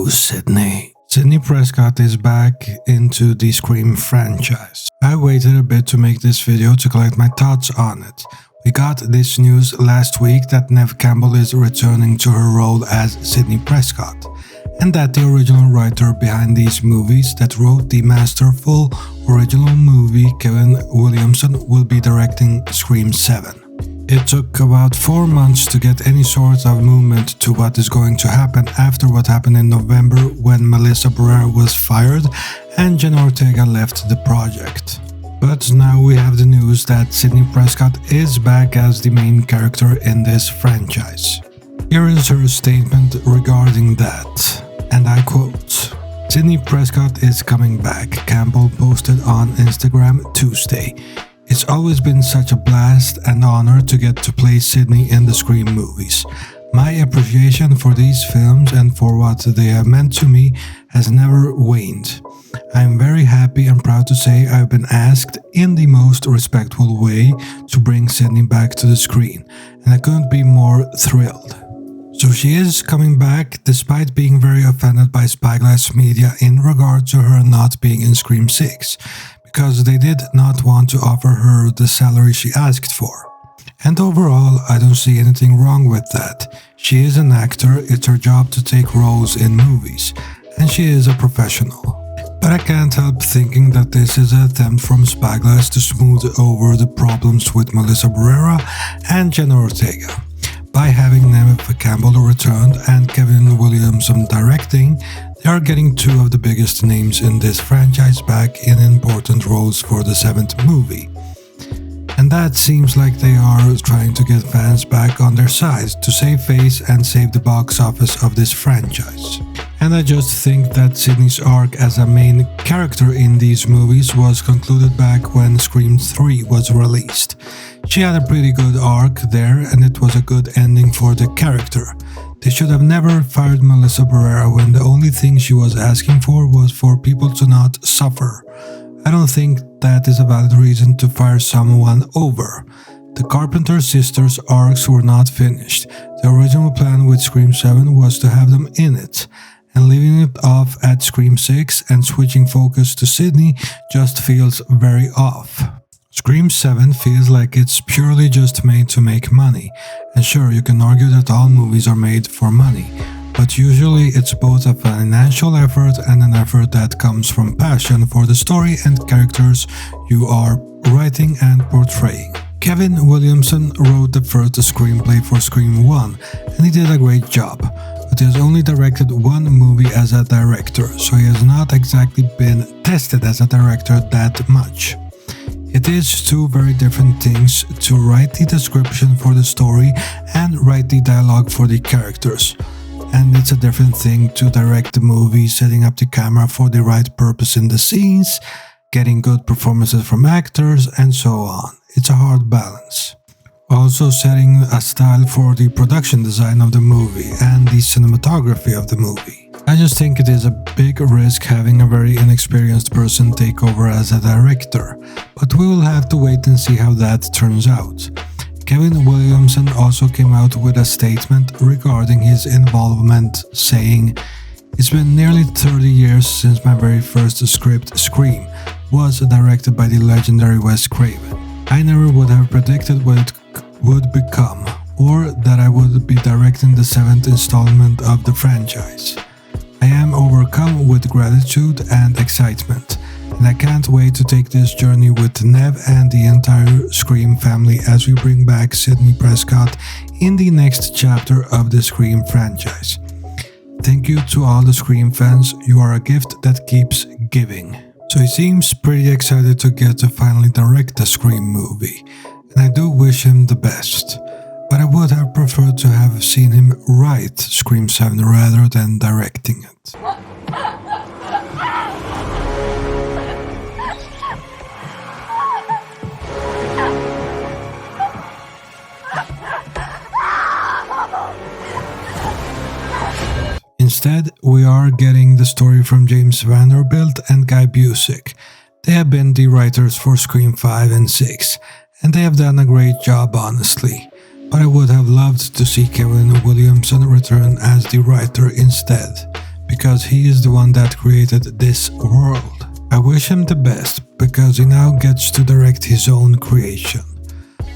Hello, Sidney. Sidney Prescott is back into the Scream franchise. I waited a bit to make this video to collect my thoughts on it. We got this news last week that Neve Campbell is returning to her role as Sidney Prescott, and that the original writer behind these movies that wrote the masterful original movie, Kevin Williamson, will be directing Scream 7. It took about 4 months to get any sort of movement to what is going to happen after what happened in November when Melissa Barrera was fired and Jenna Ortega left the project. But now we have the news that Sidney Prescott is back as the main character in this franchise. Here is her statement regarding that, and I quote, "Sidney Prescott is coming back," Campbell posted on Instagram Tuesday. "It's always been such a blast and honor to get to play Sidney in the Scream movies. My appreciation for these films and for what they have meant to me has never waned. I'm very happy and proud to say I've been asked in the most respectful way to bring Sidney back to the screen, and I couldn't be more thrilled." So she is coming back despite being very offended by Spyglass Media in regard to her not being in Scream 6. Because they did not want to offer her the salary she asked for. And overall, I don't see anything wrong with that. She is an actor, it's her job to take roles in movies, and she is a professional. But I can't help thinking that this is an attempt from Spyglass to smooth over the problems with Melissa Barrera and Jenna Ortega. By having Neve Campbell returned and Kevin Williamson directing, they are getting two of the biggest names in this franchise back in important roles for the 7th movie. And that seems like they are trying to get fans back on their side to save face and save the box office of this franchise. And I just think that Sidney's arc as a main character in these movies was concluded back when Scream 3 was released. She had a pretty good arc there and it was a good ending for the character. They should have never fired Melissa Barrera when the only thing she was asking for was for people to not suffer. I don't think that is a valid reason to fire someone over. The Carpenter sisters' arcs were not finished. The original plan with Scream 7 was to have them in it, and leaving it off at Scream 6 and switching focus to Sidney just feels very off. Scream 7 feels like it's purely just made to make money, and sure, you can argue that all movies are made for money, but usually it's both a financial effort and an effort that comes from passion for the story and characters you are writing and portraying. Kevin Williamson wrote the first screenplay for Scream 1, and he did a great job, but he has only directed one movie as a director, so he has not exactly been tested as a director that much. It is two very different things to write the description for the story and write the dialogue for the characters. And it's a different thing to direct the movie, setting up the camera for the right purpose in the scenes, getting good performances from actors, and so on. It's a hard balance. Also setting a style for the production design of the movie and the cinematography of the movie. I just think it is a big risk having a very inexperienced person take over as a director, but we will have to wait and see how that turns out. Kevin Williamson also came out with a statement regarding his involvement, saying, "It's been nearly 30 years since my very first script, Scream, was directed by the legendary Wes Craven. I never would have predicted what it would become, or that I would be directing the 7th installment of the franchise. I am overcome with gratitude and excitement, and I can't wait to take this journey with Neve and the entire Scream family as we bring back Sidney Prescott in the next chapter of the Scream franchise. Thank you to all the Scream fans, you are a gift that keeps giving." So he seems pretty excited to get to finally direct the Scream movie, and I do wish him the best. But I would have preferred to have seen him write Scream 7 rather than directing it. Instead, we are getting the story from James Vanderbilt and Guy Busick. They have been the writers for Scream 5 and 6, and they have done a great job, honestly. But I would have loved to see Kevin Williamson return as the writer instead, because he is the one that created this world. I wish him the best because he now gets to direct his own creation.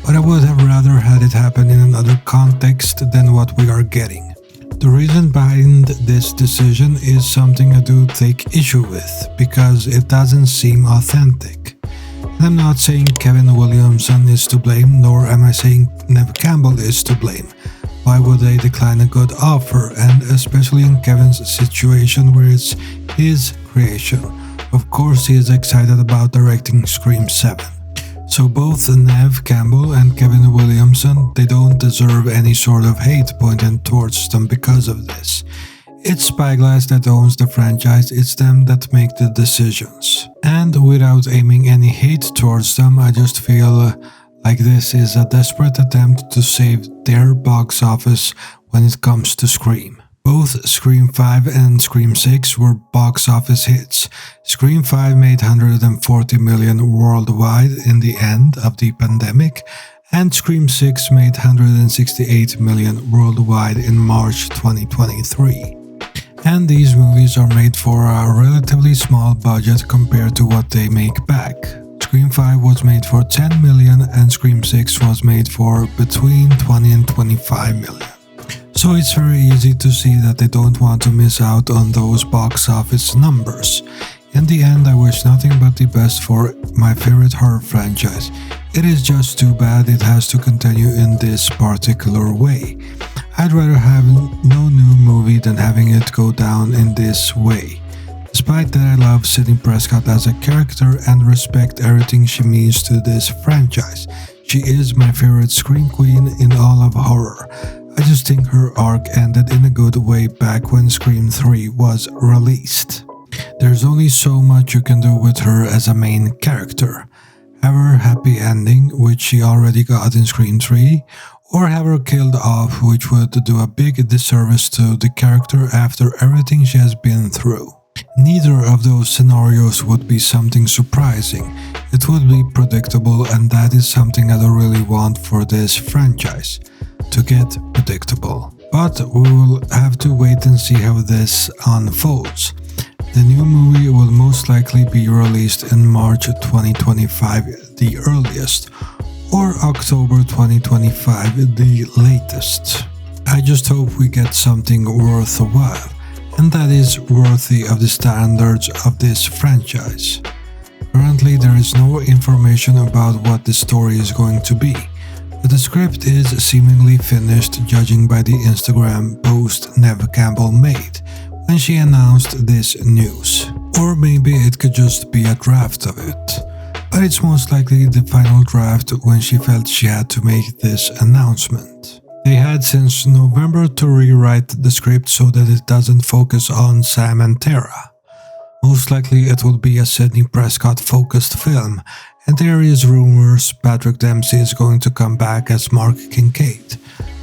But I would have rather had it happen in another context than what we are getting. The reason behind this decision is something I do take issue with, because it doesn't seem authentic. And I'm not saying Kevin Williamson is to blame, nor am I saying Neve Campbell is to blame. Why would they decline a good offer, and especially in Kevin's situation where it's his creation? Of course he is excited about directing Scream 7. So both Neve Campbell and Kevin Williamson, they don't deserve any sort of hate pointed towards them because of this. It's Spyglass that owns the franchise, it's them that make the decisions. And without aiming any hate towards them, I just feel like this is a desperate attempt to save their box office when it comes to Scream. Both Scream 5 and Scream 6 were box office hits. Scream 5 made $140 million worldwide in the end of the pandemic, and Scream 6 made $168 million worldwide in March 2023. And these movies are made for a relatively small budget compared to what they make back. Scream 5 was made for $10 million and Scream 6 was made for between $20 and $25 million. So it's very easy to see that they don't want to miss out on those box office numbers. In the end, I wish nothing but the best for my favorite horror franchise. It is just too bad it has to continue in this particular way. I'd rather have no new movie than having it go down in this way. Despite that, I love Sidney Prescott as a character and respect everything she means to this franchise. She is my favorite scream queen in all of horror. I just think her arc ended in a good way back when Scream 3 was released. There's only so much you can do with her as a main character. Have her happy ending, which she already got in Scream 3, or have her killed off, which would do a big disservice to the character after everything she has been through. Neither of those scenarios would be something surprising. It would be predictable, and that is something I don't really want for this franchise, to get predictable. But we will have to wait and see how this unfolds. The new movie will most likely be released in March 2025, the earliest, or October 2025, the latest. I just hope we get something worthwhile, and that is worthy of the standards of this franchise. Currently, there is no information about what the story is going to be, but the script is seemingly finished judging by the Instagram post Neve Campbell made when she announced this news. Or maybe it could just be a draft of it. But it's most likely the final draft when she felt she had to make this announcement. They had since November to rewrite the script so that it doesn't focus on Sam and Tara. Most likely it will be a Sidney Prescott focused film, and there is rumors Patrick Dempsey is going to come back as Mark Kincaid.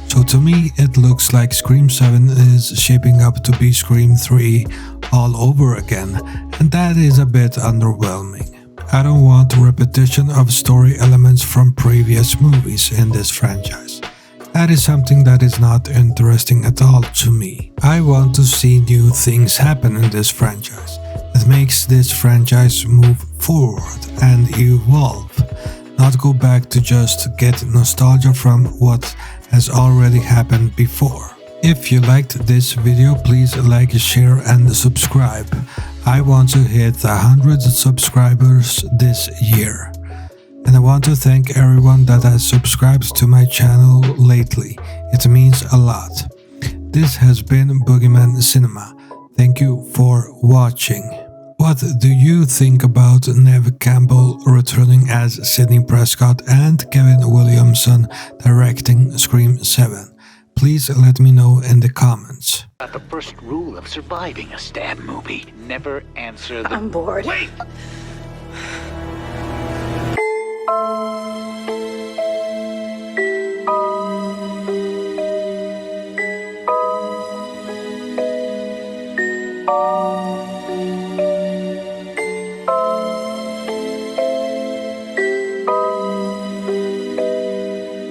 So to me it looks like Scream 7 is shaping up to be Scream 3 all over again, and that is a bit underwhelming. I don't want a repetition of story elements from previous movies in this franchise. That is something that is not interesting at all to me. I want to see new things happen in this franchise. It makes this franchise move forward and evolve, not go back to just get nostalgia from what has already happened before. If you liked this video, please like, share and subscribe. I want to hit 100 subscribers this year. And I want to thank everyone that has subscribed to my channel lately. It means a lot. This has been Boogeyman Cinema. Thank you for watching. What do you think about Neve Campbell returning as Sidney Prescott and Kevin Williamson directing Scream 7? Please let me know in the comments. The first rule of surviving a stab movie: never answer the... I'm bored. Wait!